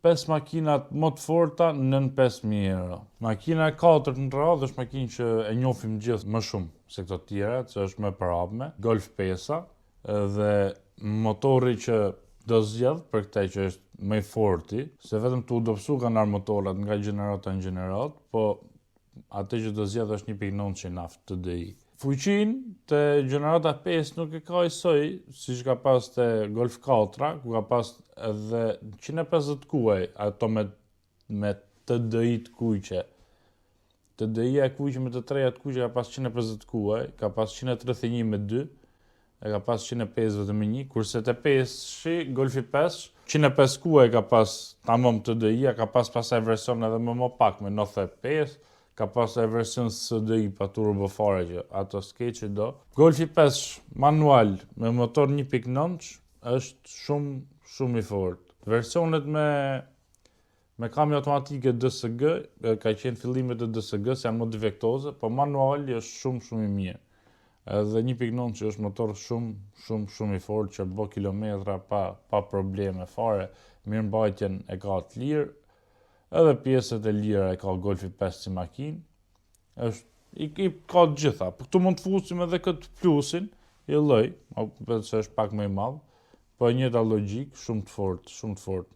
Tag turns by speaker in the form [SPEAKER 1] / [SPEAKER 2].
[SPEAKER 1] 5 makinat më të forta nën 5.000 euro. Makina e 4 në radhë është makinë që e njohim gjithë më shumë se këto tjera, që është më përhapme, Golf 5, dhe motori që do zgjedh për këtë që është më i forti, se vetëm të udopsu kanë arë motorat nga gjenerata në gjenerat, po atë që do zgjedh është 1.9 naftë TDI. Fuqin të gjenerata 5 nuk e ka isoj, si që ka pas të Golf 4, ku ka pas edhe 150 kuaj, ato me TDI të kuqe. TDI e kuqe me të treja të kuqe ka pas 150 kuaj, ka pas 131 me 2, e ka pas 150 me 1, kurse të 5 Golfi 5, 105 kuaj ka pas tamam TDI, ka pas pasaj version edhe më pak me 95, ka pas e version SDI pa turbo fare që ato s'ke që do. Golfi 5 manual me motor 1.9 është shumë i fort. Versionet me kambi automatike DSG, ka qenë fillimet e DSG, se janë më defektoze, po manuali është shumë i mirë. Edhe 1.9 që është motor shumë i fort që bë kilometra pa probleme fare, mirëmbajtjen e ka të lirë, edhe pjesët e lira e ka Golfi 5 si makinë, i ka të gjitha. Këtu mund të fusim edhe këtë plusin, i lloj, se është pak më i madh, po e njëjta logjik, shumë të fort.